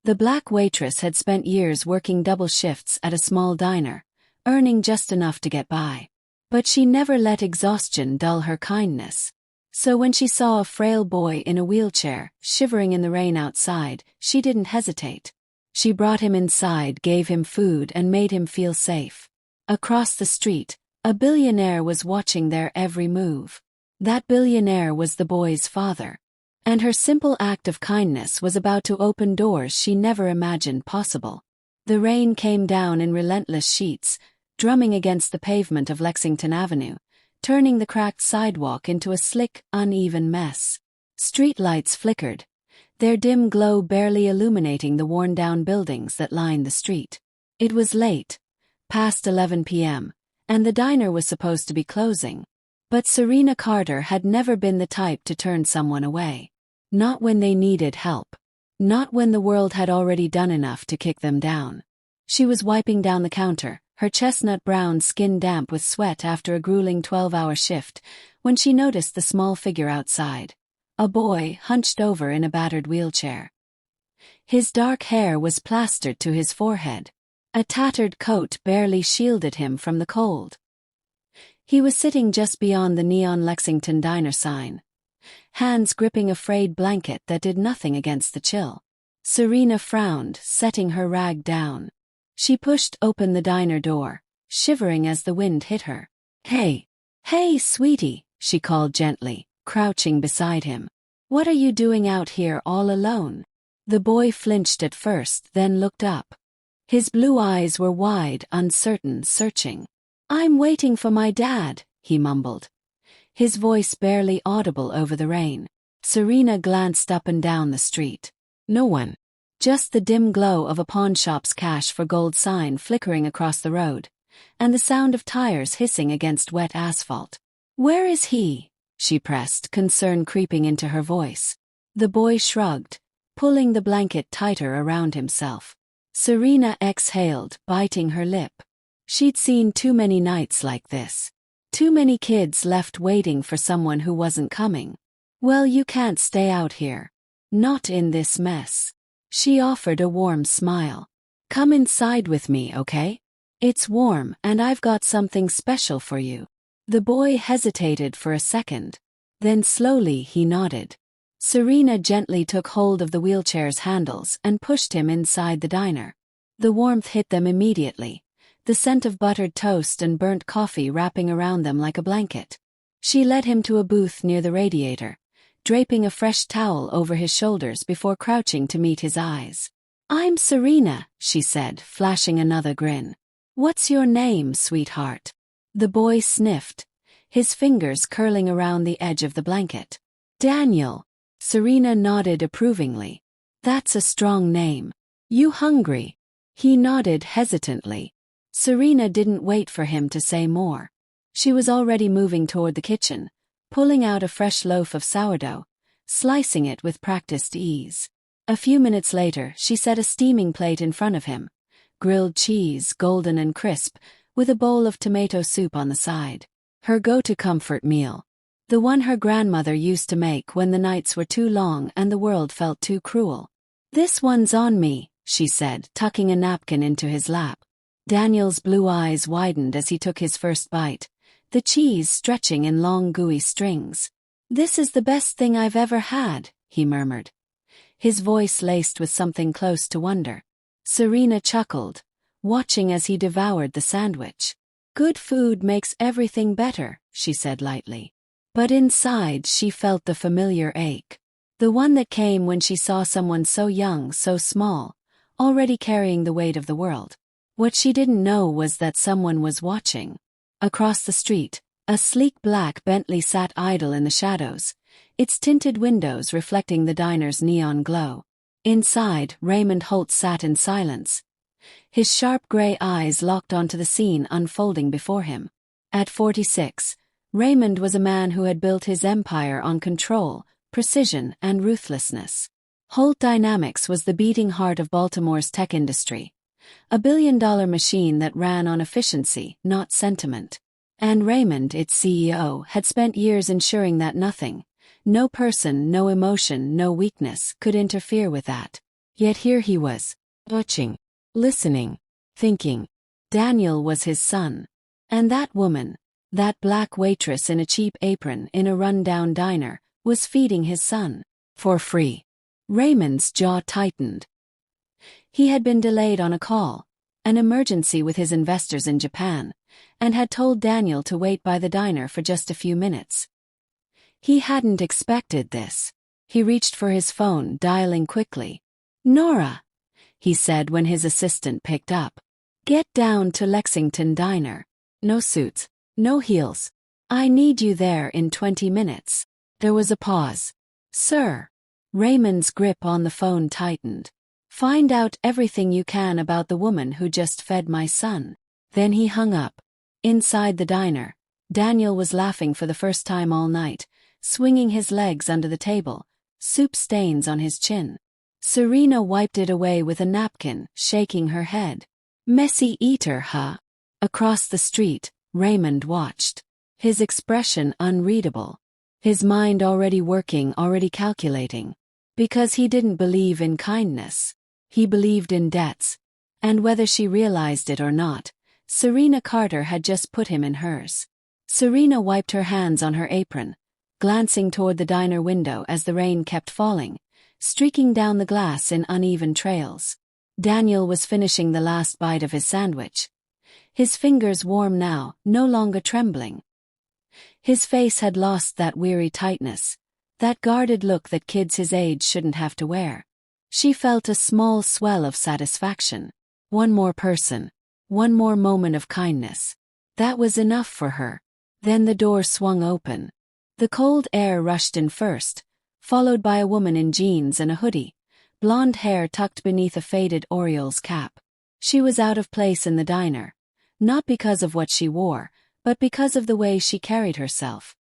The black waitress had spent years working double shifts at a small diner, earning just enough to get by. But she never let exhaustion dull her kindness. So when she saw a frail boy in a wheelchair, shivering in the rain outside, she didn't hesitate. She brought him inside, gave him food, and made him feel safe. Across the street, a billionaire was watching their every move. That billionaire was the boy's father. And her simple act of kindness was about to open doors she never imagined possible. The rain came down in relentless sheets, drumming against the pavement of Lexington Avenue, turning the cracked sidewalk into a slick, uneven mess. Streetlights flickered, their dim glow barely illuminating the worn-down buildings that lined the street. It was late, past 11 p.m., and the diner was supposed to be closing. But Serena Carter had never been the type to turn someone away. Not when they needed help. Not when the world had already done enough to kick them down. She was wiping down the counter, her chestnut brown skin damp with sweat after a grueling 12-hour shift, when she noticed the small figure outside. A boy hunched over in a battered wheelchair. His dark hair was plastered to his forehead. A tattered coat barely shielded him from the cold. He was sitting just beyond the neon Lexington Diner sign, hands gripping a frayed blanket that did nothing against the chill. Serena frowned, setting her rag down. She pushed open the diner door, shivering as the wind hit her. "Hey, sweetie," she called gently, crouching beside him. "What are you doing out here all alone?" The boy flinched at first, then looked up. His blue eyes were wide, uncertain, searching. "I'm waiting for my dad," he mumbled, his voice barely audible over the rain. Serena glanced up and down the street. No one. Just the dim glow of a pawnshop's cash for gold sign flickering across the road, and the sound of tires hissing against wet asphalt. "Where is he?" she pressed, concern creeping into her voice. The boy shrugged, pulling the blanket tighter around himself. Serena exhaled, biting her lip. She'd seen too many nights like this. Too many kids left waiting for someone who wasn't coming. "Well, you can't stay out here. Not in this mess." She offered a warm smile. "Come inside with me, okay? It's warm, and I've got something special for you." The boy hesitated for a second. Then slowly he nodded. Serena gently took hold of the wheelchair's handles and pushed him inside the diner. The warmth hit them immediately, the scent of buttered toast and burnt coffee wrapping around them like a blanket. She led him to a booth near the radiator, draping a fresh towel over his shoulders before crouching to meet his eyes. "I'm Serena," she said, flashing another grin. "What's your name, sweetheart?" The boy sniffed, his fingers curling around the edge of the blanket. "Daniel." Serena nodded approvingly. "That's a strong name. You hungry?" He nodded hesitantly. Serena didn't wait for him to say more. She was already moving toward the kitchen, pulling out a fresh loaf of sourdough, slicing it with practiced ease. A few minutes later, she set a steaming plate in front of him, grilled cheese, golden and crisp, with a bowl of tomato soup on the side. Her go-to comfort meal. The one her grandmother used to make when the nights were too long and the world felt too cruel. "This one's on me," she said, tucking a napkin into his lap. Daniel's blue eyes widened as he took his first bite, the cheese stretching in long gooey strings. "This is the best thing I've ever had," he murmured, his voice laced with something close to wonder. Serena chuckled, watching as he devoured the sandwich. "Good food makes everything better," she said lightly. But inside she felt the familiar ache. The one that came when she saw someone so young, so small, already carrying the weight of the world. What she didn't know was that someone was watching. Across the street, a sleek black Bentley sat idle in the shadows, its tinted windows reflecting the diner's neon glow. Inside, Raymond Holt sat in silence, his sharp gray eyes locked onto the scene unfolding before him. At 46, Raymond was a man who had built his empire on control, precision, and ruthlessness. Holt Dynamics was the beating heart of Baltimore's tech industry, a billion-dollar machine that ran on efficiency, not sentiment. And Raymond, its CEO, had spent years ensuring that nothing, no person, no emotion, no weakness, could interfere with that. Yet here he was, watching, listening, thinking. Daniel was his son. And that woman, that black waitress in a cheap apron in a run-down diner, was feeding his son. For free. Raymond's jaw tightened. He had been delayed on a call, an emergency with his investors in Japan, and had told Daniel to wait by the diner for just a few minutes. He hadn't expected this. He reached for his phone, dialing quickly. "Nora," he said when his assistant picked up. "Get down to Lexington Diner. No suits, no heels. I need you there in 20 minutes. There was a pause. "Sir." Raymond's grip on the phone tightened. "Find out everything you can about the woman who just fed my son." Then he hung up. Inside the diner, Daniel was laughing for the first time all night, swinging his legs under the table, soup stains on his chin. Serena wiped it away with a napkin, shaking her head. "Messy eater, huh?" Across the street, Raymond watched. His expression unreadable. His mind already working, already calculating. Because he didn't believe in kindness. He believed in debts. And whether she realized it or not, Serena Carter had just put him in hers. Serena wiped her hands on her apron, glancing toward the diner window as the rain kept falling, streaking down the glass in uneven trails. Daniel was finishing the last bite of his sandwich. His fingers warm now, no longer trembling. His face had lost that weary tightness, that guarded look that kids his age shouldn't have to wear. She felt a small swell of satisfaction. One more person, one more moment of kindness. That was enough for her. Then the door swung open. The cold air rushed in first, followed by a woman in jeans and a hoodie, blonde hair tucked beneath a faded Orioles cap. She was out of place in the diner, not because of what she wore, but because of the way she carried herself.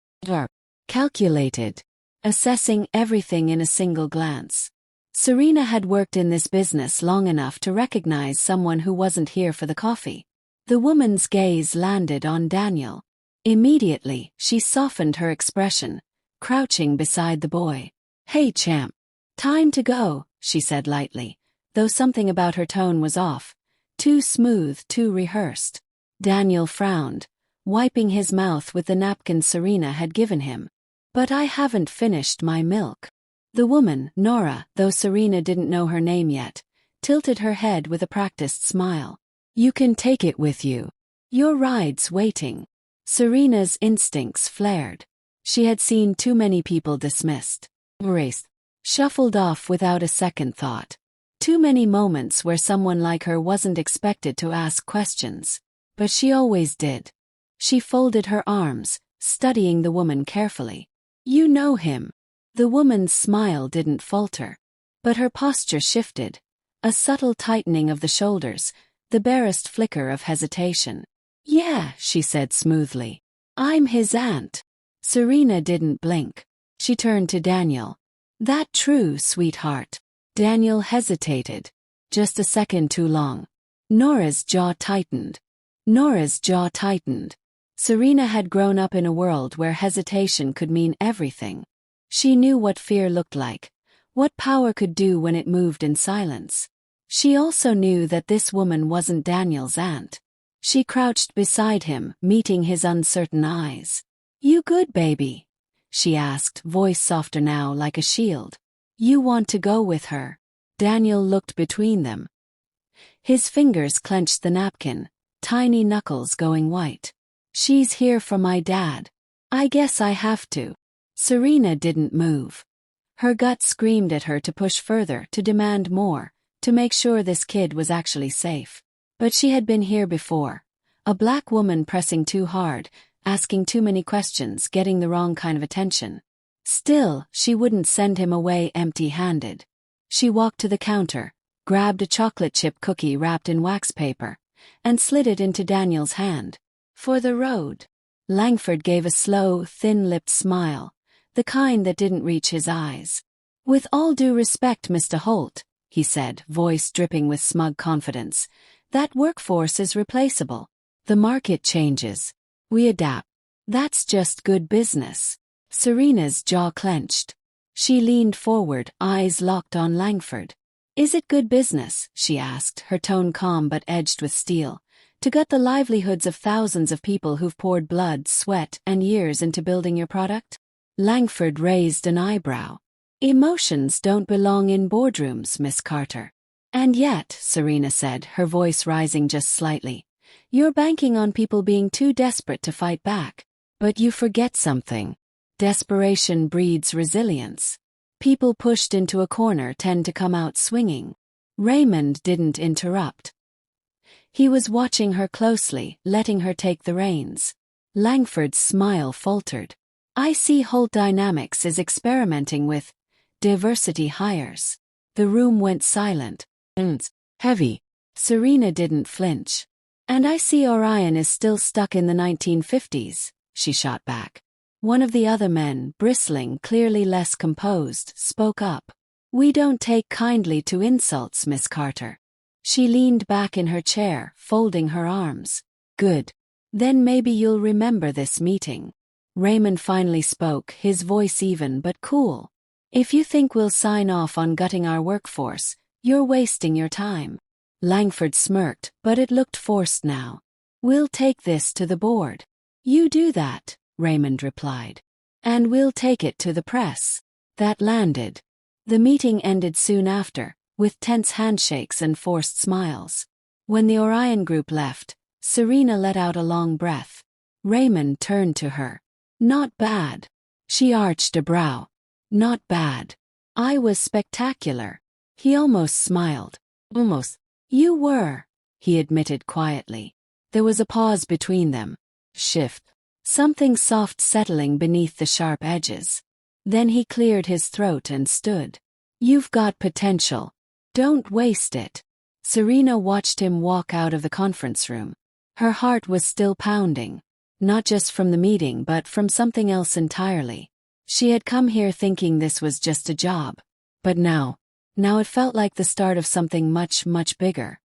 Calculated, assessing everything in a single glance. Serena had worked in this business long enough to recognize someone who wasn't here for the coffee. The woman's gaze landed on Daniel. Immediately, she softened her expression, crouching beside the boy. "Hey, champ. Time to go," she said lightly, though something about her tone was off. Too smooth, too rehearsed. Daniel frowned, wiping his mouth with the napkin Serena had given him. "But I haven't finished my milk." The woman, Nora, though Serena didn't know her name yet, tilted her head with a practiced smile. "You can take it with you. Your ride's waiting." Serena's instincts flared. She had seen too many people dismissed, erased, shuffled off without a second thought. Too many moments where someone like her wasn't expected to ask questions. But she always did. She folded her arms, studying the woman carefully. "You know him." The woman's smile didn't falter. But her posture shifted. A subtle tightening of the shoulders, the barest flicker of hesitation. "Yeah," she said smoothly. "I'm his aunt." Serena didn't blink. She turned to Daniel. "That true, sweetheart?" Daniel hesitated. Just a second too long. Nora's jaw tightened. Nora's jaw tightened. Serena had grown up in a world where hesitation could mean everything. She knew what fear looked like, what power could do when it moved in silence. She also knew that this woman wasn't Daniel's aunt. She crouched beside him, meeting his uncertain eyes. "You good, baby?" she asked, voice softer now like a shield. "You want to go with her?" Daniel looked between them. His fingers clenched the napkin, tiny knuckles going white. "She's here for my dad. I guess I have to." Serena didn't move. Her gut screamed at her to push further, to demand more, to make sure this kid was actually safe. But she had been here before. A black woman pressing too hard, asking too many questions, getting the wrong kind of attention. Still, she wouldn't send him away empty-handed. She walked to the counter, grabbed a chocolate chip cookie wrapped in wax paper, and slid it into Daniel's hand. "For the road." Langford gave a slow, thin-lipped smile, the kind that didn't reach his eyes. "With all due respect, Mr. Holt," he said, voice dripping with smug confidence, "that workforce is replaceable. The market changes. We adapt. That's just good business." Serena's jaw clenched. She leaned forward, eyes locked on Langford. Is it good business, she asked, her tone calm but edged with steel, to gut the livelihoods of thousands of people who've poured blood, sweat, and years into building your product? Langford raised an eyebrow. Emotions don't belong in boardrooms, Miss Carter. And yet, Serena said, her voice rising just slightly, you're banking on people being too desperate to fight back. But you forget something. Desperation breeds resilience. People pushed into a corner tend to come out swinging. Raymond didn't interrupt. He was watching her closely, letting her take the reins. Langford's smile faltered. I see Holt Dynamics is experimenting with diversity hires. The room went silent. Heavy. Serena didn't flinch. And I see Orion is still stuck in the 1950s, she shot back. One of the other men, bristling, clearly less composed, spoke up. We don't take kindly to insults, Miss Carter. She leaned back in her chair, folding her arms. Good. Then maybe you'll remember this meeting. Raymond finally spoke, his voice even but cool. If you think we'll sign off on gutting our workforce, you're wasting your time. Langford smirked, but it looked forced now. We'll take this to the board. You do that, Raymond replied. And we'll take it to the press. That landed. The meeting ended soon after, with tense handshakes and forced smiles. When the Orion group left, Serena let out a long breath. Raymond turned to her. Not bad. She arched a brow. Not bad. I was spectacular. He almost smiled. Almost. You were, he admitted quietly. There was a pause between them. Shift. Something soft settling beneath the sharp edges. Then he cleared his throat and stood. You've got potential. Don't waste it. Serena watched him walk out of the conference room. Her heart was still pounding. Not just from the meeting but from something else entirely. She had come here thinking this was just a job. But now it felt like the start of something much, much bigger.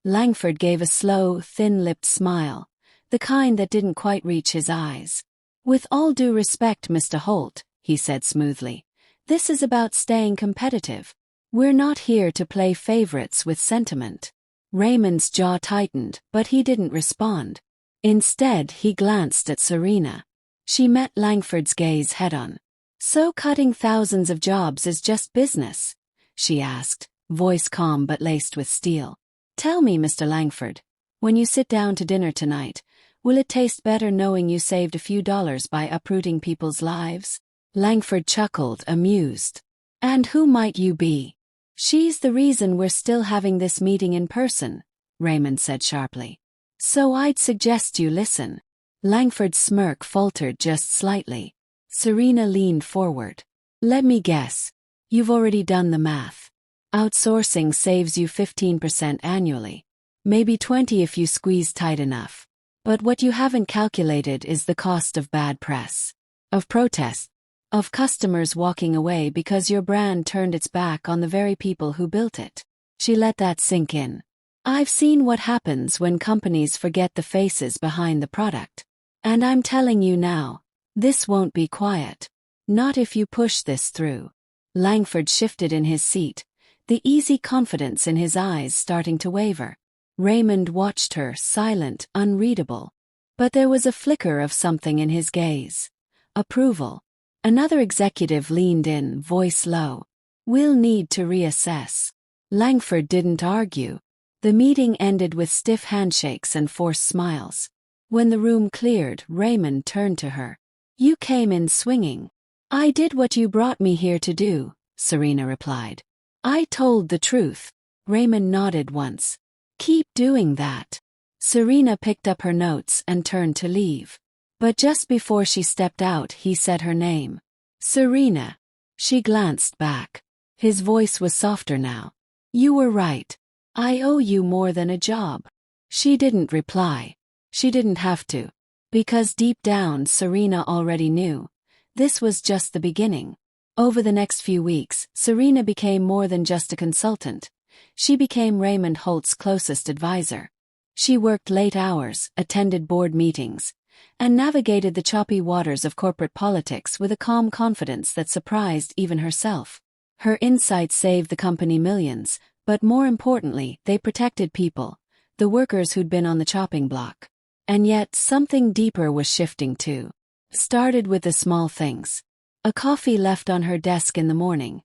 Langford gave a slow, thin-lipped smile, the kind that didn't quite reach his eyes. With all due respect, Mr. Holt, he said smoothly, this is about staying competitive. We're not here to play favorites with sentiment. Raymond's jaw tightened, but he didn't respond. Instead, he glanced at Serena. She met Langford's gaze head-on. So cutting thousands of jobs is just business? She asked, voice calm but laced with steel. Tell me, Mr. Langford, when you sit down to dinner tonight, will it taste better knowing you saved a few dollars by uprooting people's lives? Langford chuckled, amused. And who might you be? She's the reason we're still having this meeting in person, Raymond said sharply. So I'd suggest you listen. Langford's smirk faltered just slightly. Serena leaned forward. Let me guess. You've already done the math. Outsourcing saves you 15% annually. Maybe 20% if you squeeze tight enough. But what you haven't calculated is the cost of bad press. Of protests. Of customers walking away because your brand turned its back on the very people who built it. She let that sink in. I've seen what happens when companies forget the faces behind the product. And I'm telling you now, this won't be quiet. Not if you push this through. Langford shifted in his seat, the easy confidence in his eyes starting to waver. Raymond watched her, silent, unreadable. But there was a flicker of something in his gaze. Approval. Another executive leaned in, voice low. We'll need to reassess. Langford didn't argue. The meeting ended with stiff handshakes and forced smiles. When the room cleared, Raymond turned to her. You came in swinging. I did what you brought me here to do, Serena replied. I told the truth. Raymond nodded once. Keep doing that. Serena picked up her notes and turned to leave. But just before she stepped out, he said her name. Serena. She glanced back. His voice was softer now. You were right. I owe you more than a job. She didn't reply. She didn't have to. Because deep down, Serena already knew. This was just the beginning. Over the next few weeks, Serena became more than just a consultant. She became Raymond Holt's closest advisor. She worked late hours, attended board meetings, and navigated the choppy waters of corporate politics with a calm confidence that surprised even herself. Her insight saved the company millions, But more importantly, they protected people, the workers who'd been on the chopping block. And yet, something deeper was shifting too. Started with the small things. A coffee left on her desk in the morning,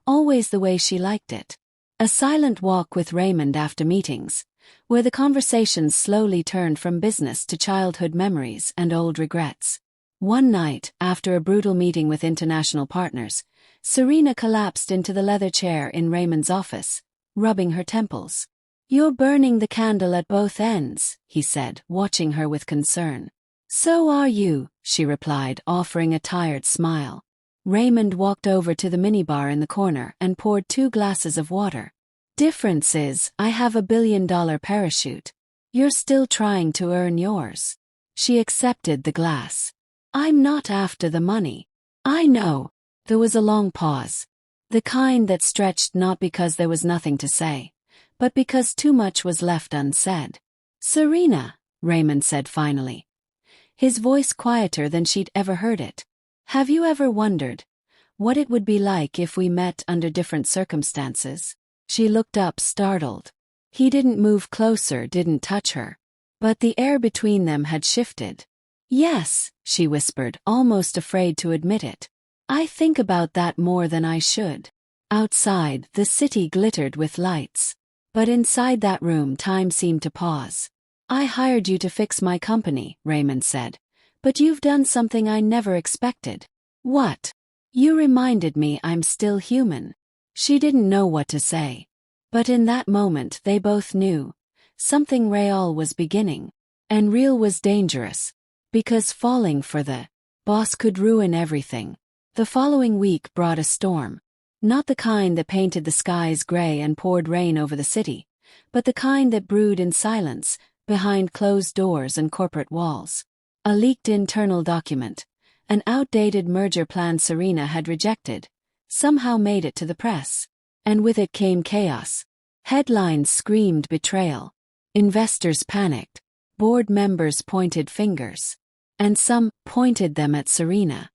always the way she liked it. A silent walk with Raymond after meetings, where the conversations slowly turned from business to childhood memories and old regrets. One night, after a brutal meeting with international partners, Serena collapsed into the leather chair in Raymond's office, rubbing her temples. "You're burning the candle at both ends," he said, watching her with concern. "So are you," she replied, offering a tired smile. Raymond walked over to the minibar in the corner and poured 2 glasses of water. "Difference is, I have a $1 billion parachute. You're still trying to earn yours." She accepted the glass. "I'm not after the money." "I know." There was a long pause. The kind that stretched not because there was nothing to say, but because too much was left unsaid. "Serena," Raymond said finally, his voice quieter than she'd ever heard it. "Have you ever wondered what it would be like if we met under different circumstances?" She looked up, startled. He didn't move closer, didn't touch her. But the air between them had shifted. "Yes," she whispered, almost afraid to admit it. "I think about that more than I should." Outside, the city glittered with lights. But inside that room, time seemed to pause. "I hired you to fix my company," Raymond said. "But you've done something I never expected." "What?" "You reminded me I'm still human." She didn't know what to say. But in that moment they both knew. Something real was beginning. And real was dangerous. Because falling for the boss could ruin everything. The following week brought a storm. Not the kind that painted the skies gray and poured rain over the city, but the kind that brewed in silence, behind closed doors and corporate walls. A leaked internal document, an outdated merger plan Serena had rejected, somehow made it to the press. And with it came chaos. Headlines screamed betrayal. Investors panicked. Board members pointed fingers. And some pointed them at Serena.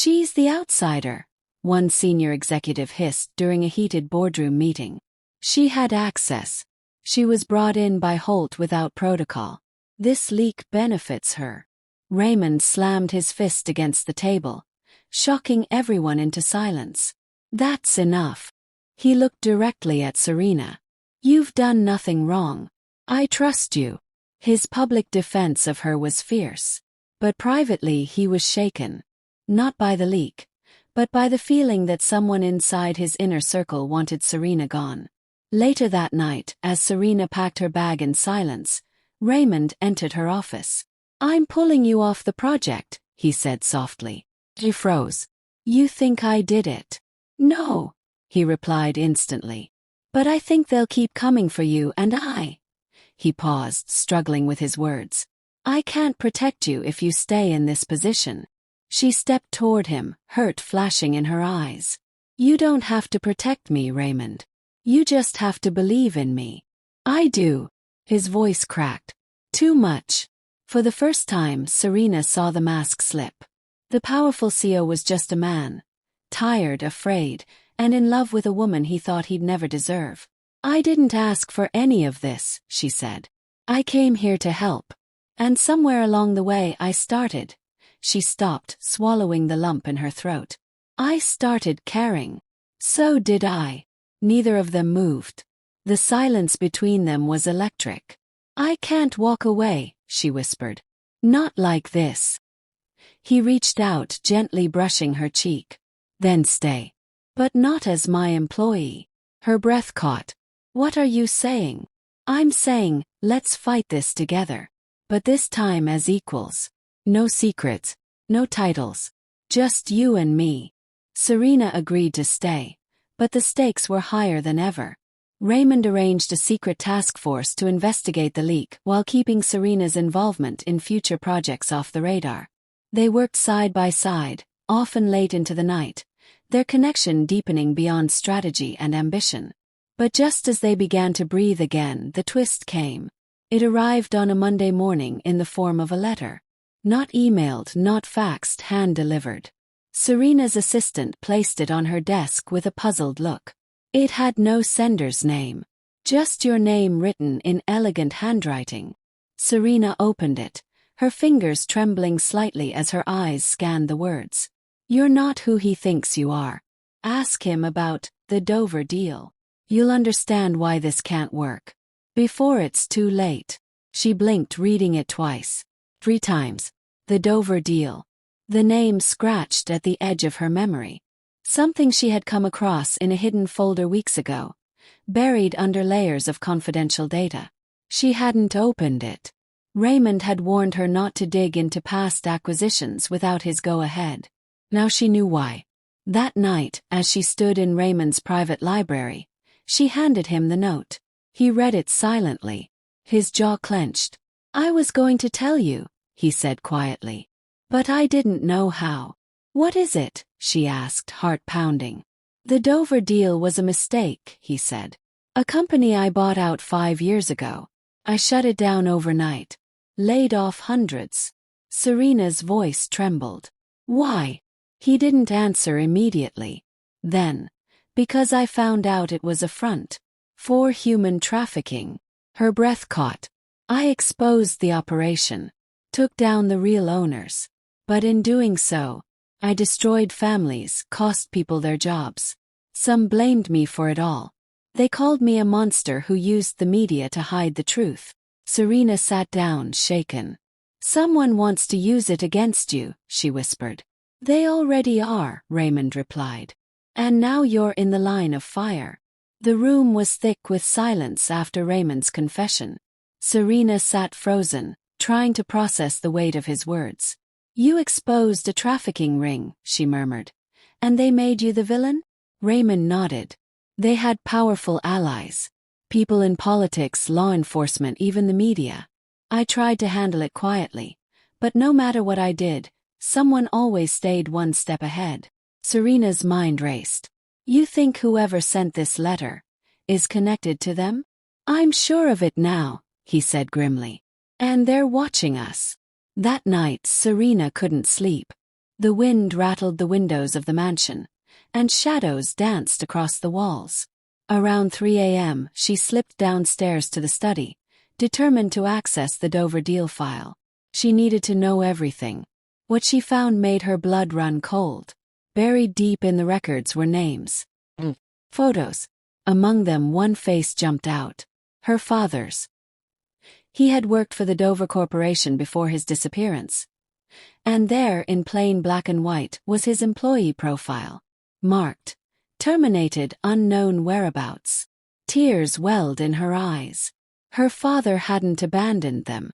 "She's the outsider," one senior executive hissed during a heated boardroom meeting. She had access. She was brought in by Holt without protocol. This leak benefits her. Raymond slammed his fist against the table, shocking everyone into silence. "That's enough." He looked directly at Serena. "You've done nothing wrong. I trust you." His public defense of her was fierce. But privately he was shaken. Not by the leak, but by the feeling that someone inside his inner circle wanted Serena gone. Later that night, as Serena packed her bag in silence, Raymond entered her office. "I'm pulling you off the project," he said softly. She froze. "You think I did it?" "No," he replied instantly. "But I think they'll keep coming for you and I." He paused, struggling with his words. "I can't protect you if you stay in this position." She stepped toward him, hurt flashing in her eyes. "You don't have to protect me, Raymond. You just have to believe in me." "I do." His voice cracked. "Too much." For the first time, Serena saw the mask slip. The powerful CEO was just a man. Tired, afraid, and in love with a woman he thought he'd never deserve. "I didn't ask for any of this," she said. "I came here to help. And somewhere along the way I started." She stopped, swallowing the lump in her throat. "I started caring." "So did I." Neither of them moved. The silence between them was electric. "I can't walk away," she whispered. "Not like this." He reached out, gently brushing her cheek. "Then stay." "But not as my employee." Her breath caught. "What are you saying?" "I'm saying, let's fight this together. But this time as equals. No secrets, no titles. Just you and me." Serena agreed to stay. But the stakes were higher than ever. Raymond arranged a secret task force to investigate the leak while keeping Serena's involvement in future projects off the radar. They worked side by side, often late into the night, their connection deepening beyond strategy and ambition. But just as they began to breathe again, the twist came. It arrived on a Monday morning in the form of a letter. Not emailed, not faxed, hand-delivered. Serena's assistant placed it on her desk with a puzzled look. It had no sender's name. Just your name written in elegant handwriting. Serena opened it, her fingers trembling slightly as her eyes scanned the words. You're not who he thinks you are. Ask him about the Dover deal. You'll understand why this can't work. Before it's too late. She blinked, reading it twice. 3 times. The Dover deal. The name scratched at the edge of her memory. Something she had come across in a hidden folder weeks ago, buried under layers of confidential data. She hadn't opened it. Raymond had warned her not to dig into past acquisitions without his go-ahead. Now she knew why. That night, as she stood in Raymond's private library, she handed him the note. He read it silently, his jaw clenched. I was going to tell you, he said quietly. But I didn't know how. What is it? She asked, heart pounding. The Dover deal was a mistake, he said. A company I bought out 5 years ago. I shut it down overnight. Laid off hundreds. Serena's voice trembled. Why? He didn't answer immediately. Then, because I found out it was a front for human trafficking. Her breath caught. I exposed the operation, took down the real owners. But in doing so, I destroyed families, cost people their jobs. Some blamed me for it all. They called me a monster who used the media to hide the truth. Serena sat down, shaken. Someone wants to use it against you, she whispered. They already are, Raymond replied. And now you're in the line of fire. The room was thick with silence after Raymond's confession. Serena sat frozen, trying to process the weight of his words. You exposed a trafficking ring, she murmured. And they made you the villain? Raymond nodded. They had powerful allies. People in politics, law enforcement, even the media. I tried to handle it quietly. But no matter what I did, someone always stayed one step ahead. Serena's mind raced. You think whoever sent this letter is connected to them? I'm sure of it now, he said grimly. And they're watching us. That night, Serena couldn't sleep. The wind rattled the windows of the mansion, and shadows danced across the walls. Around 3 a.m., she slipped downstairs to the study, determined to access the Dover deal file. She needed to know everything. What she found made her blood run cold. Buried deep in the records were names. Photos. Among them, one face jumped out. Her father's. He had worked for the Dover Corporation before his disappearance. And there, in plain black and white, was his employee profile. Marked. Terminated, unknown whereabouts. Tears welled in her eyes. Her father hadn't abandoned them.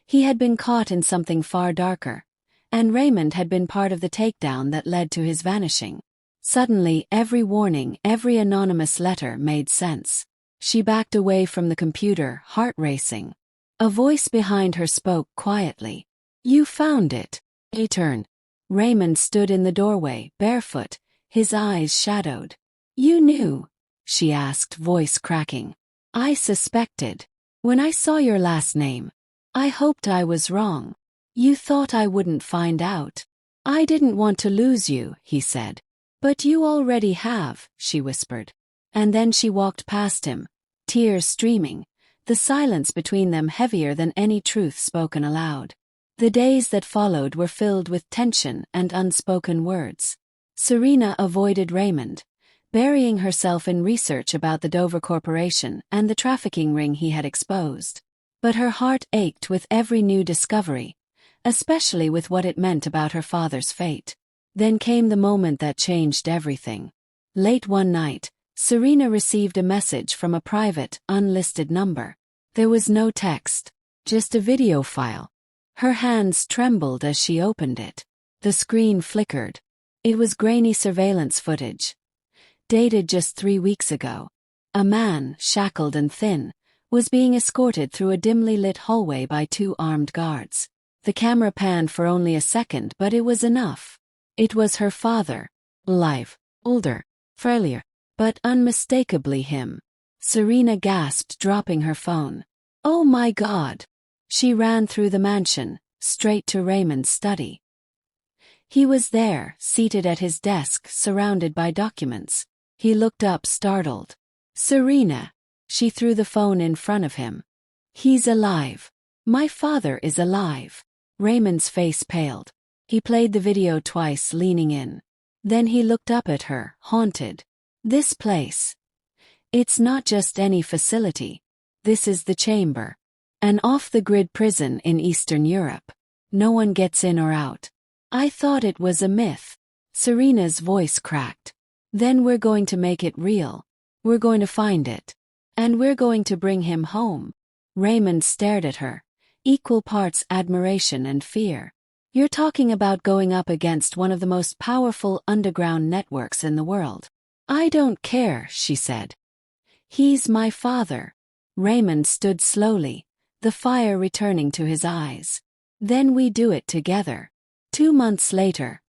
He had been caught in something far darker, and Raymond had been part of the takedown that led to his vanishing. Suddenly, every warning, every anonymous letter made sense. She backed away from the computer, heart racing. A voice behind her spoke quietly. You found it. He turned. Raymond stood in the doorway, barefoot, his eyes shadowed. You knew? She asked, voice cracking. I suspected. When I saw your last name, I hoped I was wrong. You thought I wouldn't find out. I didn't want to lose you, he said. But you already have, she whispered. And then she walked past him, tears streaming, the silence between them heavier than any truth spoken aloud. The days that followed were filled with tension and unspoken words. Serena avoided Raymond, burying herself in research about the Dover Corporation and the trafficking ring he had exposed. But her heart ached with every new discovery, especially with what it meant about her father's fate. Then came the moment that changed everything. Late one night, Serena received a message from a private, unlisted number. There was no text, just a video file. Her hands trembled as she opened it. The screen flickered. It was grainy surveillance footage, dated just 3 weeks ago. A man, shackled and thin, was being escorted through a dimly lit hallway by 2 armed guards. The camera panned for only a second, but it was enough. It was her father, alive, older, frailer, but unmistakably him. Serena gasped, dropping her phone. Oh my God! She ran through the mansion, straight to Raymond's study. He was there, seated at his desk, surrounded by documents. He looked up, startled. Serena! She threw the phone in front of him. He's alive. My father is alive. Raymond's face paled. He played the video twice, leaning in. Then he looked up at her, haunted. This place. It's not just any facility. This is the chamber. An off-the-grid prison in Eastern Europe. No one gets in or out. I thought it was a myth. Serena's voice cracked. Then we're going to make it real. We're going to find it. And we're going to bring him home. Raymond stared at her, equal parts admiration and fear. You're talking about going up against one of the most powerful underground networks in the world. I don't care, she said. He's my father. Raymond stood slowly, the fire returning to his eyes. Then we do it together. 2 months later.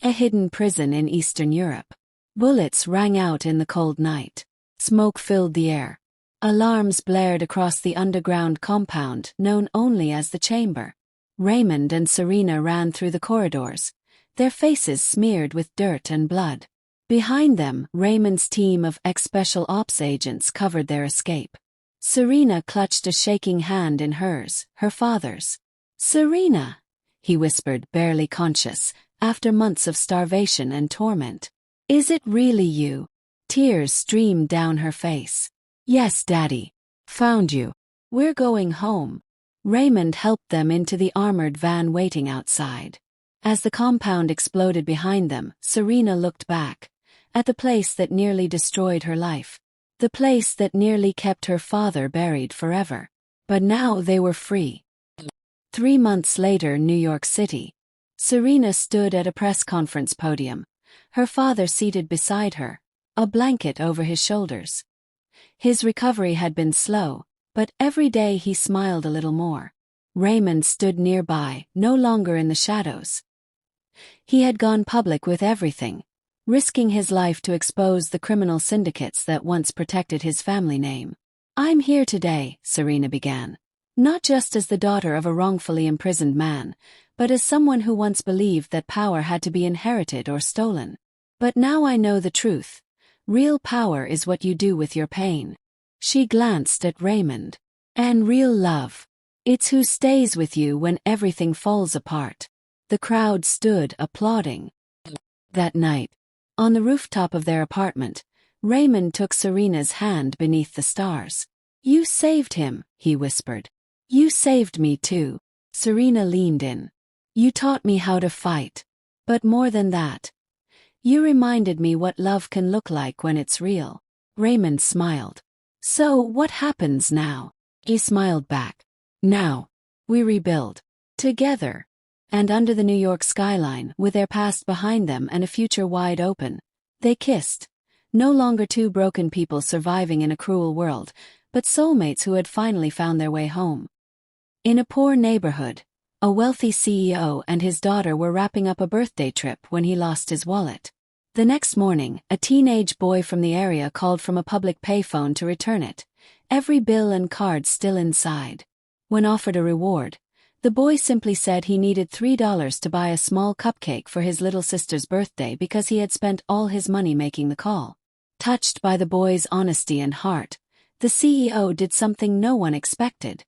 A hidden prison in Eastern Europe. Bullets rang out in the cold night. Smoke filled the air. Alarms blared across the underground compound known only as the chamber. Raymond and Serena ran through the corridors, their faces smeared with dirt and blood. Behind them, Raymond's team of ex-special ops agents covered their escape. Serena clutched a shaking hand in hers, her father's. "Serena," he whispered, barely conscious, after months of starvation and torment. "Is it really you?" Tears streamed down her face. "Yes, Daddy. Found you. We're going home." Raymond helped them into the armored van waiting outside. As the compound exploded behind them, Serena looked back, at the place that nearly destroyed her life. The place that nearly kept her father buried forever. But now they were free. 3 months later, New York City. Serena stood at a press conference podium, her father seated beside her, a blanket over his shoulders. His recovery had been slow, but every day he smiled a little more. Raymond stood nearby, no longer in the shadows. He had gone public with everything, risking his life to expose the criminal syndicates that once protected his family name. "I'm here today," Serena began, "not just as the daughter of a wrongfully imprisoned man, but as someone who once believed that power had to be inherited or stolen. But now I know the truth. Real power is what you do with your pain." She glanced at Raymond. "And real love. It's who stays with you when everything falls apart." The crowd stood applauding. That night, on the rooftop of their apartment, Raymond took Serena's hand beneath the stars. "You saved him," he whispered. "You saved me too." Serena leaned in. "You taught me how to fight. But more than that, you reminded me what love can look like when it's real." Raymond smiled. "So what happens now?" He smiled back. "Now, we rebuild. Together." And under the New York skyline, with their past behind them and a future wide open, they kissed. No longer two broken people surviving in a cruel world, but soulmates who had finally found their way home. In a poor neighborhood, a wealthy CEO and his daughter were wrapping up a birthday trip when he lost his wallet. The next morning, a teenage boy from the area called from a public payphone to return it, every bill and card still inside. When offered a reward, the boy simply said he needed $3 to buy a small cupcake for his little sister's birthday because he had spent all his money making the call. Touched by the boy's honesty and heart, the CEO did something no one expected.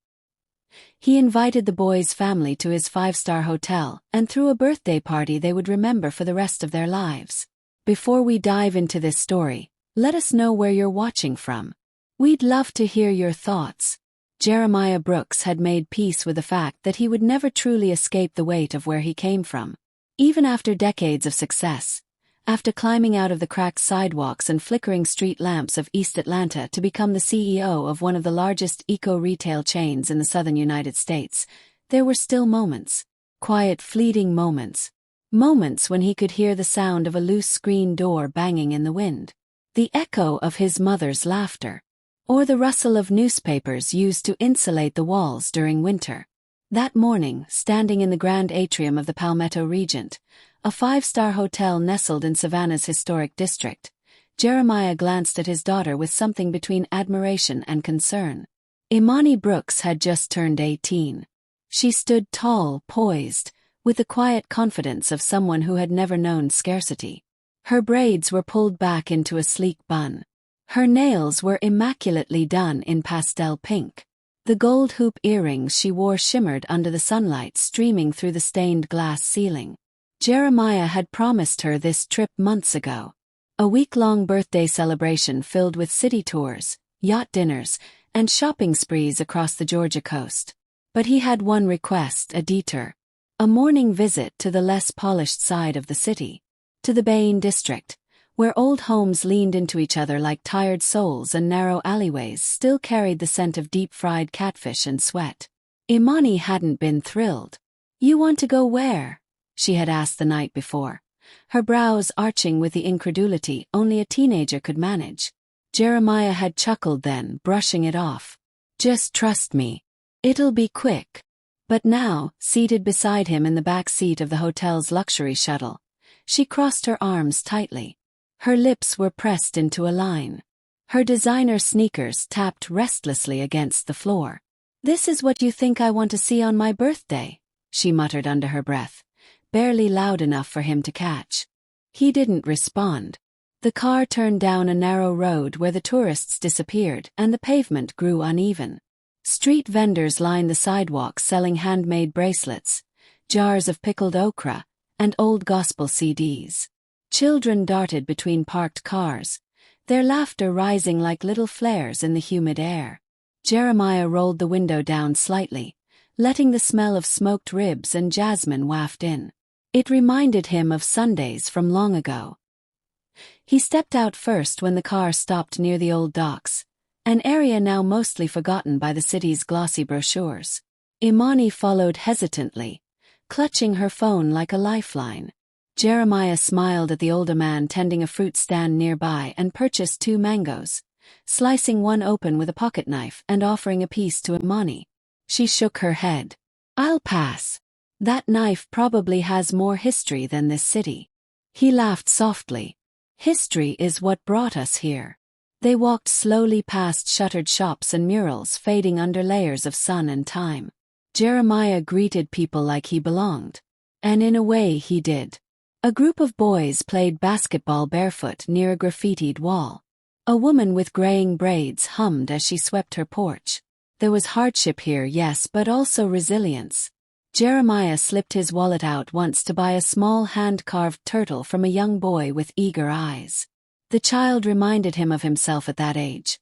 He invited the boy's family to his 5-star hotel and threw a birthday party they would remember for the rest of their lives. Before we dive into this story, let us know where you're watching from. We'd love to hear your thoughts. Jeremiah Brooks had made peace with the fact that he would never truly escape the weight of where he came from. Even after decades of success, after climbing out of the cracked sidewalks and flickering street lamps of East Atlanta to become the CEO of one of the largest eco-retail chains in the southern United States, there were still moments. Quiet, fleeting moments. Moments when he could hear the sound of a loose screen door banging in the wind. The echo of his mother's laughter. Or the rustle of newspapers used to insulate the walls during winter. That morning, standing in the grand atrium of the Palmetto Regent, a 5-star hotel nestled in Savannah's historic district, Jeremiah glanced at his daughter with something between admiration and concern. Imani Brooks had just turned 18. She stood tall, poised, with the quiet confidence of someone who had never known scarcity. Her braids were pulled back into a sleek bun. Her nails were immaculately done in pastel pink. The gold hoop earrings she wore shimmered under the sunlight streaming through the stained glass ceiling. Jeremiah had promised her this trip months ago. A week-long birthday celebration filled with city tours, yacht dinners, and shopping sprees across the Georgia coast. But he had one request: a detour. A morning visit to the less polished side of the city. To the Bain district, where old homes leaned into each other like tired souls and narrow alleyways still carried the scent of deep-fried catfish and sweat. Imani hadn't been thrilled. "You want to go where?" she had asked the night before, her brows arching with the incredulity only a teenager could manage. Jeremiah had chuckled then, brushing it off. "Just trust me. It'll be quick." But now, seated beside him in the back seat of the hotel's luxury shuttle, she crossed her arms tightly. Her lips were pressed into a line. Her designer sneakers tapped restlessly against the floor. "This is what you think I want to see on my birthday?" she muttered under her breath, barely loud enough for him to catch. He didn't respond. The car turned down a narrow road where the tourists disappeared and the pavement grew uneven. Street vendors lined the sidewalks selling handmade bracelets, jars of pickled okra, and old gospel CDs. Children darted between parked cars, their laughter rising like little flares in the humid air. Jeremiah rolled the window down slightly, letting the smell of smoked ribs and jasmine waft in. It reminded him of Sundays from long ago. He stepped out first when the car stopped near the old docks, an area now mostly forgotten by the city's glossy brochures. Imani followed hesitantly, clutching her phone like a lifeline. Jeremiah smiled at the older man tending a fruit stand nearby and purchased 2 mangoes, slicing one open with a pocket knife and offering a piece to Imani. She shook her head. "I'll pass. That knife probably has more history than this city." He laughed softly. "History is what brought us here." They walked slowly past shuttered shops and murals fading under layers of sun and time. Jeremiah greeted people like he belonged. And in a way he did. A group of boys played basketball barefoot near a graffitied wall. A woman with graying braids hummed as she swept her porch. There was hardship here, yes, but also resilience. Jeremiah slipped his wallet out once to buy a small hand-carved turtle from a young boy with eager eyes. The child reminded him of himself at that age,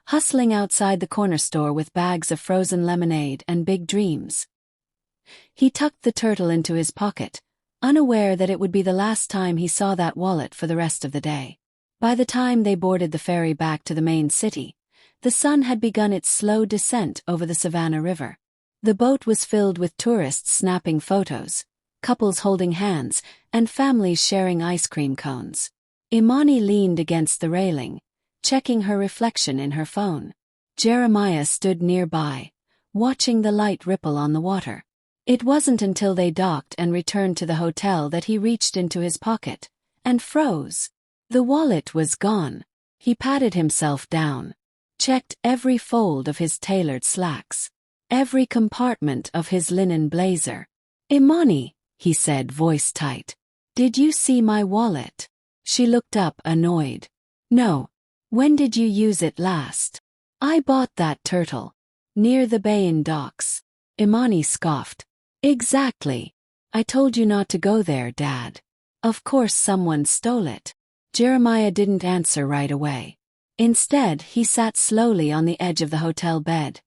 hustling outside the corner store with bags of frozen lemonade and big dreams. He tucked the turtle into his pocket, unaware that it would be the last time he saw that wallet for the rest of the day. By the time they boarded the ferry back to the main city, the sun had begun its slow descent over the Savannah River. The boat was filled with tourists snapping photos, couples holding hands, and families sharing ice cream cones. Imani leaned against the railing, checking her reflection in her phone. Jeremiah stood nearby, watching the light ripple on the water. It wasn't until they docked and returned to the hotel that he reached into his pocket and froze. The wallet was gone. He patted himself down, checked every fold of his tailored slacks, every compartment of his linen blazer. "Imani," he said, voice tight, "did you see my wallet?" She looked up, annoyed. "No. When did you use it last?" "I bought that turtle. Near the Bain docks." Imani scoffed. "Exactly. I told you not to go there, Dad. Of course someone stole it." Jeremiah didn't answer right away. Instead, he sat slowly on the edge of the hotel bed,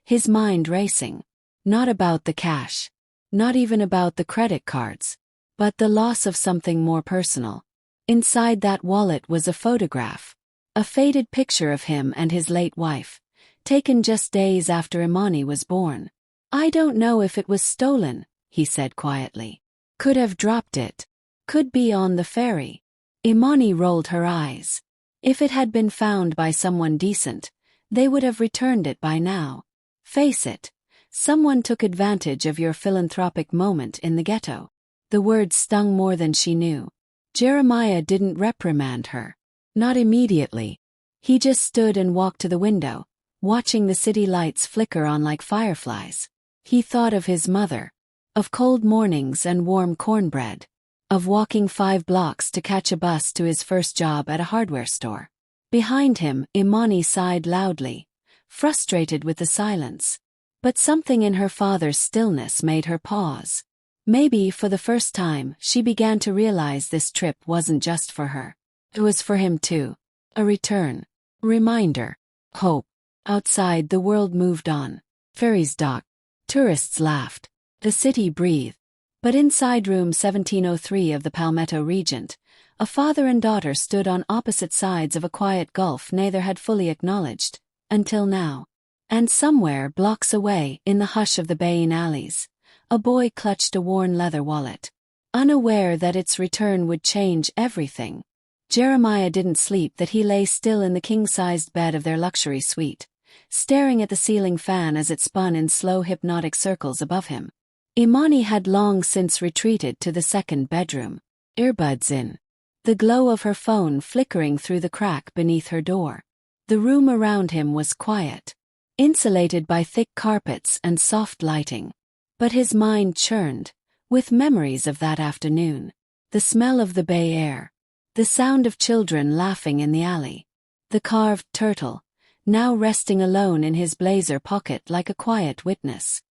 his mind racing. Not about the cash. Not even about the credit cards. But the loss of something more personal. Inside that wallet was a photograph. A faded picture of him and his late wife, taken just days after Imani was born. "I don't know if it was stolen," he said quietly. "Could have dropped it. Could be on the ferry." Imani rolled her eyes. If it had been found by someone decent, they would have returned it by now. Face it, someone took advantage of your philanthropic moment in the ghetto. The words stung more than she knew. Jeremiah didn't reprimand her. Not immediately. He just stood and walked to the window, watching the city lights flicker on like fireflies. He thought of his mother, of cold mornings and warm cornbread, of walking 5 blocks to catch a bus to his first job at a hardware store. Behind him, Imani sighed loudly, frustrated with the silence. But something in her father's stillness made her pause. Maybe for the first time, she began to realize this trip wasn't just for her. It was for him too. A return. Reminder. Hope. Outside, the world moved on. Ferries docked. Tourists laughed. The city breathed. But inside room 1703 of the Palmetto Regent, a father and daughter stood on opposite sides of a quiet gulf neither had fully acknowledged, until now. And somewhere, blocks away, in the hush of the baying alleys, a boy clutched a worn leather wallet. Unaware that its return would change everything, Jeremiah didn't sleep. That he lay still in the king-sized bed of their luxury suite, staring at the ceiling fan as it spun in slow hypnotic circles above him. Imani had long since retreated to the second bedroom, earbuds in, the glow of her phone flickering through the crack beneath her door. The room around him was quiet, insulated by thick carpets and soft lighting. But his mind churned, with memories of that afternoon. The smell of the bay air. The sound of children laughing in the alley. The carved turtle, now resting alone in his blazer pocket like a quiet witness.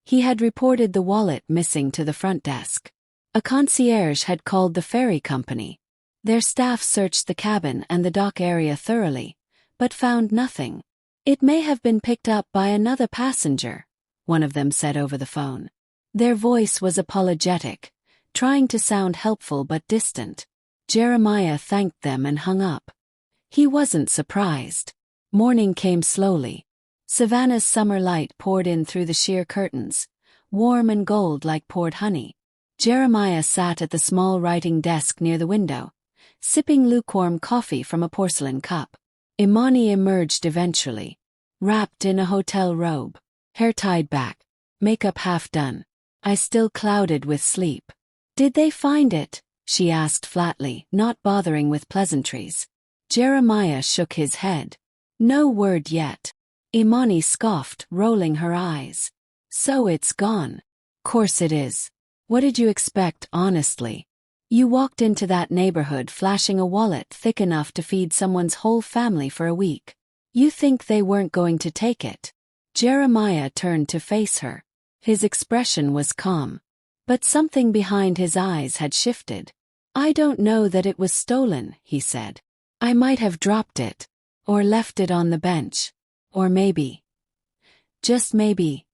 He had reported the wallet missing to the front desk. A concierge had called the ferry company. Their staff searched the cabin and the dock area thoroughly, but found nothing. "It may have been picked up by another passenger," one of them said over the phone. Their voice was apologetic, trying to sound helpful but distant. Jeremiah thanked them and hung up. He wasn't surprised. Morning came slowly. Savannah's summer light poured in through the sheer curtains, warm and gold like poured honey. Jeremiah sat at the small writing desk near the window, sipping lukewarm coffee from a porcelain cup. Imani emerged eventually, wrapped in a hotel robe, hair tied back, makeup half done. I still clouded with sleep. "Did they find it?" she asked flatly, not bothering with pleasantries. Jeremiah shook his head. "No word yet." Imani scoffed, rolling her eyes. "So it's gone." "Course it is. What did you expect, honestly? You walked into that neighborhood flashing a wallet thick enough to feed someone's whole family for a week. You think they weren't going to take it?" Jeremiah turned to face her. His expression was calm. But something behind his eyes had shifted. "I don't know that it was stolen," he said. "I might have dropped it. Or left it on the bench. Or maybe, just maybe,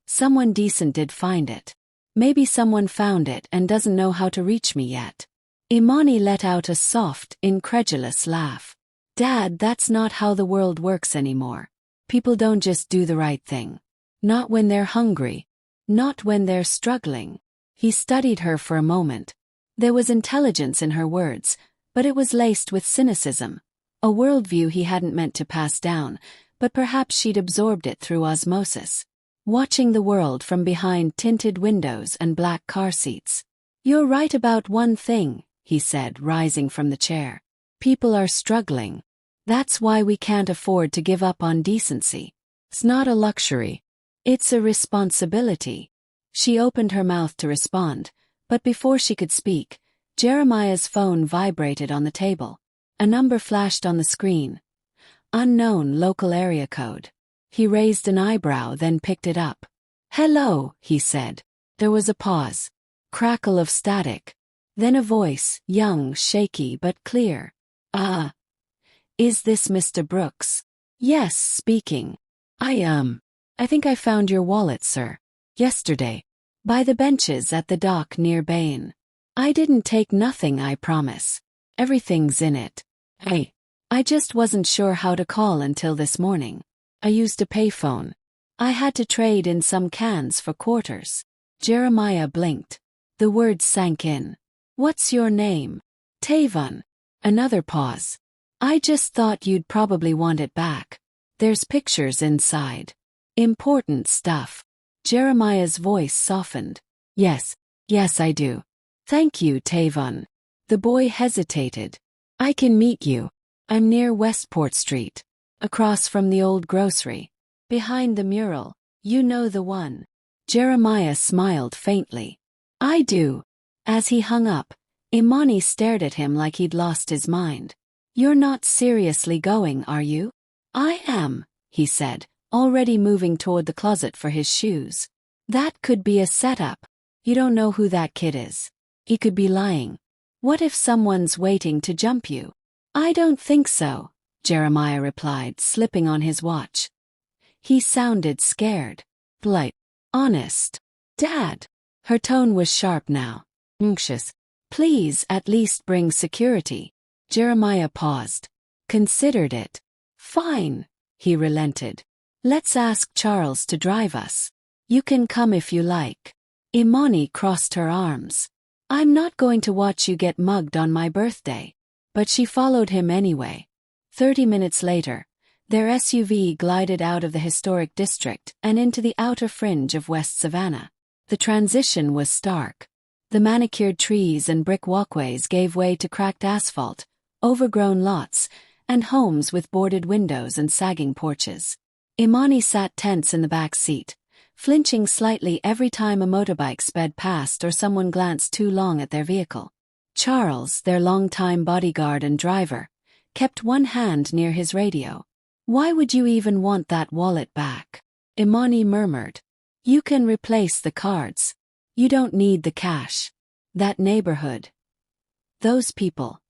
someone decent did find it. Maybe someone found it and doesn't know how to reach me yet." Imani let out a soft, incredulous laugh. "Dad, that's not how the world works anymore. People don't just do the right thing. Not when they're hungry. Not when they're struggling." He studied her for a moment. There was intelligence in her words, but it was laced with cynicism. A worldview he hadn't meant to pass down, but perhaps she'd absorbed it through osmosis. Watching the world from behind tinted windows and black car seats. "You're right about one thing," he said, rising from the chair. "People are struggling. That's why we can't afford to give up on decency. It's not a luxury. It's a responsibility." She opened her mouth to respond, but before she could speak, Jeremiah's phone vibrated on the table. A number flashed on the screen. Unknown local area code. He raised an eyebrow, then picked it up. "Hello," he said. There was a pause. Crackle of static. Then a voice, young, shaky but clear. Is this Mr. Brooks?" "Yes, speaking." I think I found your wallet, sir. Yesterday. By the benches at the dock near Bayne. I didn't take nothing, I promise. Everything's in it. I just wasn't sure how to call until this morning. I used a payphone. I had to trade in some cans for quarters." Jeremiah blinked. The words sank in. "What's your name?" "Tavon." Another pause. "I just thought you'd probably want it back. There's pictures inside. Important stuff." Jeremiah's voice softened. Yes, I do. "Thank you, Tavon." The boy hesitated. "I can meet you. I'm near Westport Street. Across from the old grocery. Behind the mural. You know the one." Jeremiah smiled faintly. "I do." As he hung up, Imani stared at him like he'd lost his mind. You're not seriously going, are you? I am, he said, already moving toward the closet for his shoes. That could be a setup. You don't know who that kid is. He could be lying. What if someone's waiting to jump you? I don't think so, Jeremiah replied, slipping on his watch. He sounded scared. Polite. Honest. Dad. Her tone was sharp now. Anxious. Please at least bring security. Jeremiah paused. Considered it. Fine, he relented. Let's ask Charles to drive us. You can come if you like. Imani crossed her arms. I'm not going to watch you get mugged on my birthday. But she followed him anyway. 30 minutes later, their SUV glided out of the historic district and into the outer fringe of West Savannah. The transition was stark. The manicured trees and brick walkways gave way to cracked asphalt, overgrown lots, and homes with boarded windows and sagging porches. Imani sat tense in the back seat, flinching slightly every time a motorbike sped past or someone glanced too long at their vehicle. Charles, their longtime bodyguard and driver, kept one hand near his radio. Why would you even want that wallet back? Imani murmured. You can replace the cards. You don't need the cash. That neighborhood. Those people.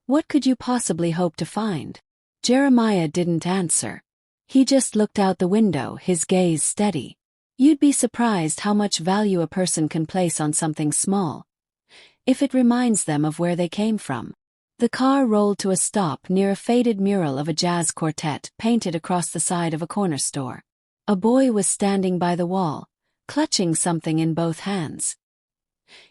What could you possibly hope to find? Jeremiah didn't answer. He just looked out the window, his gaze steady. You'd be surprised how much value a person can place on something small, if it reminds them of where they came from. The car rolled to a stop near a faded mural of a jazz quartet painted across the side of a corner store. A boy was standing by the wall, clutching something in both hands.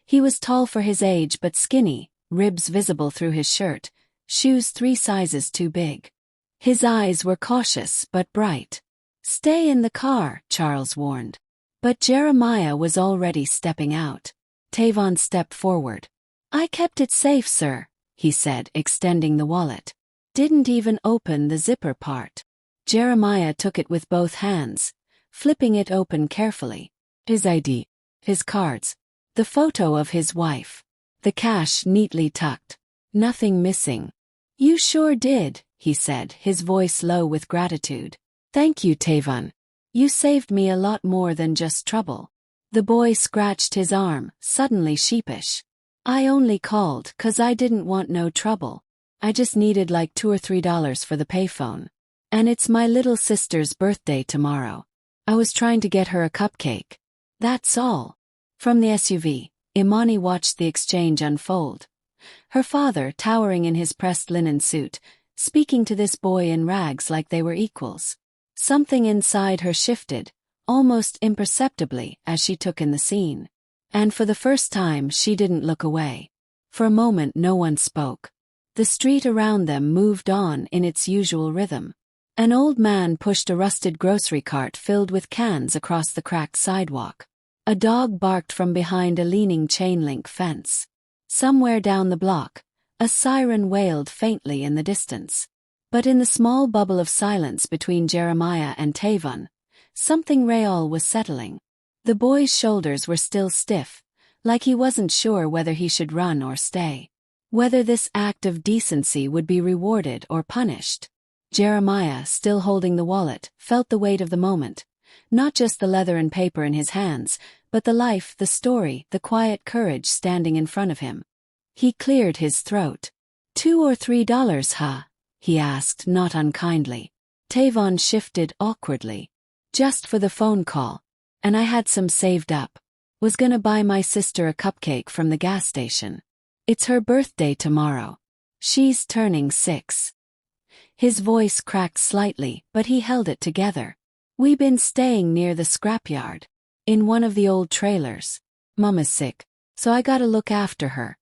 He was tall for his age but skinny, ribs visible through his shirt, shoes 3 sizes too big. His eyes were cautious but bright. Stay in the car, Charles warned. But Jeremiah was already stepping out. Tavon stepped forward. I kept it safe, sir, he said, extending the wallet. Didn't even open the zipper part. Jeremiah took it with both hands, flipping it open carefully. His ID, his cards, the photo of his wife, the cash neatly tucked. Nothing missing. You sure did, he said, his voice low with gratitude. Thank you, Tavon. You saved me a lot more than just trouble. The boy scratched his arm, suddenly sheepish. I only called 'cause I didn't want no trouble. I just needed like $2 or $3 for the payphone. And it's my little sister's birthday tomorrow. I was trying to get her a cupcake. That's all. From the SUV, Imani watched the exchange unfold. Her father, towering in his pressed linen suit, speaking to this boy in rags like they were equals. Something inside her shifted, almost imperceptibly, as she took in the scene. And for the first time she didn't look away. For a moment no one spoke. The street around them moved on in its usual rhythm. An old man pushed a rusted grocery cart filled with cans across the cracked sidewalk. A dog barked from behind a leaning chain-link fence. Somewhere down the block, a siren wailed faintly in the distance. But in the small bubble of silence between Jeremiah and Tavon, something real was settling. The boy's shoulders were still stiff, like he wasn't sure whether he should run or stay. Whether this act of decency would be rewarded or punished. Jeremiah, still holding the wallet, felt the weight of the moment. Not just the leather and paper in his hands, but the life, the story, the quiet courage standing in front of him. He cleared his throat. $2 or $3, huh? He asked, not unkindly. Tavon shifted awkwardly. Just for the phone call. And I had some saved up. Was gonna buy my sister a cupcake from the gas station. It's her birthday tomorrow. She's turning 6. His voice cracked slightly, but he held it together. We been staying near the scrapyard. In one of the old trailers. Mama's sick, so I gotta look after her.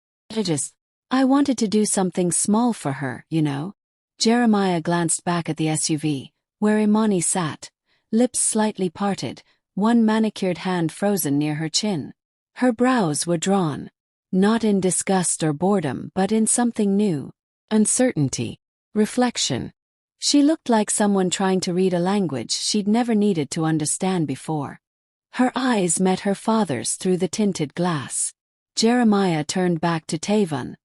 I wanted to do something small for her, you know. Jeremiah glanced back at the SUV, where Imani sat, lips slightly parted, one manicured hand frozen near her chin. Her brows were drawn, not in disgust or boredom but in something new. Uncertainty. Reflection. She looked like someone trying to read a language she'd never needed to understand before. Her eyes met her father's through the tinted glass. Jeremiah turned back to Tavon,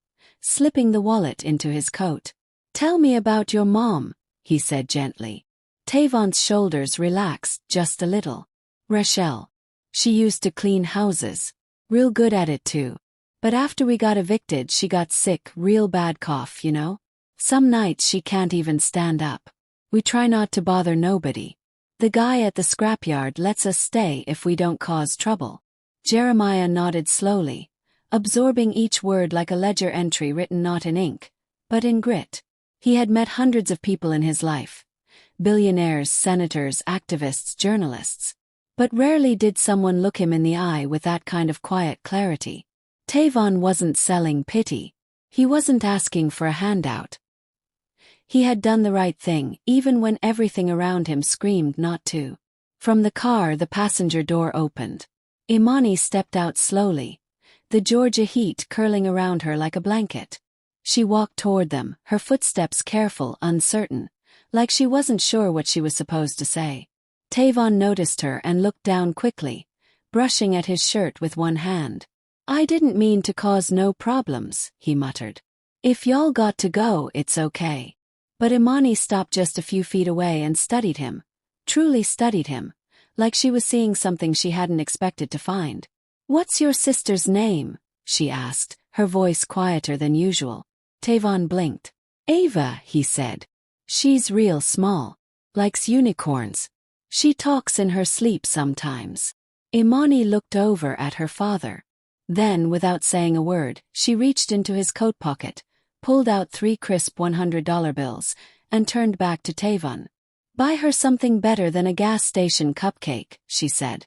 slipping the wallet into his coat. Tell me about your mom, he said gently. Tavon's shoulders relaxed just a little. Rachel. She used to clean houses. Real good at it too. But after we got evicted she got sick, real bad cough, you know? Some nights she can't even stand up. We try not to bother nobody. The guy at the scrapyard lets us stay if we don't cause trouble. Jeremiah nodded slowly, absorbing each word like a ledger entry written not in ink, but in grit. He had met hundreds of people in his life. Billionaires, senators, activists, journalists. But rarely did someone look him in the eye with that kind of quiet clarity. Tavon wasn't selling pity. He wasn't asking for a handout. He had done the right thing, even when everything around him screamed not to. From the car, the passenger door opened. Imani stepped out slowly, the Georgia heat curling around her like a blanket. She walked toward them, her footsteps careful, uncertain, like she wasn't sure what she was supposed to say. Tavon noticed her and looked down quickly, brushing at his shirt with one hand. I didn't mean to cause no problems, he muttered. If y'all got to go, it's okay. But Imani stopped just a few feet away and studied him, truly studied him, like she was seeing something she hadn't expected to find. What's your sister's name? She asked, her voice quieter than usual. Tavon blinked. Ava, he said. She's real small. Likes unicorns. She talks in her sleep sometimes. Imani looked over at her father. Then, without saying a word, she reached into his coat pocket, pulled out 3 crisp $100 bills, and turned back to Tavon. Buy her something better than a gas station cupcake, she said,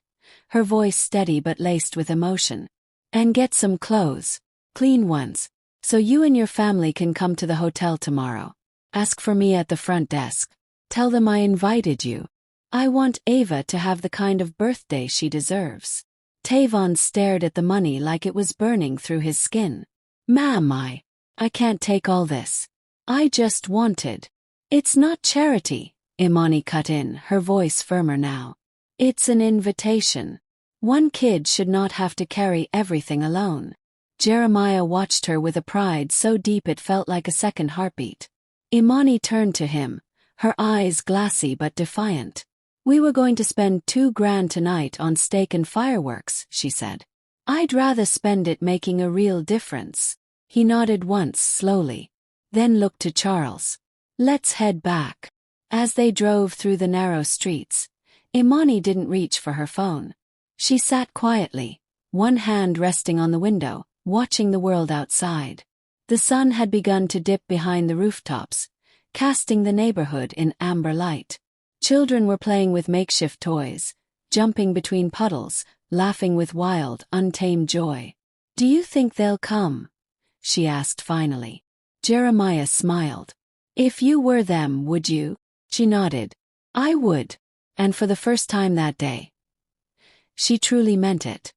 her voice steady but laced with emotion. And get some clothes. Clean ones. So you and your family can come to the hotel tomorrow. Ask for me at the front desk. Tell them I invited you. I want Ava to have the kind of birthday she deserves. Tavon stared at the money like it was burning through his skin. Ma'am, I can't take all this. I just wanted. It's not charity, Imani cut in, her voice firmer now. It's an invitation. One kid should not have to carry everything alone. Jeremiah watched her with a pride so deep it felt like a second heartbeat. Imani turned to him, her eyes glassy but defiant. We were going to spend $2,000 tonight on steak and fireworks, she said. I'd rather spend it making a real difference. He nodded once slowly, then looked to Charles. Let's head back. As they drove through the narrow streets, Imani didn't reach for her phone. She sat quietly, one hand resting on the window, watching the world outside. The sun had begun to dip behind the rooftops, casting the neighborhood in amber light. Children were playing with makeshift toys, jumping between puddles, laughing with wild, untamed joy. Do you think they'll come? She asked finally. Jeremiah smiled. If you were them, would you? She nodded. I would. And for the first time that day. She truly meant it.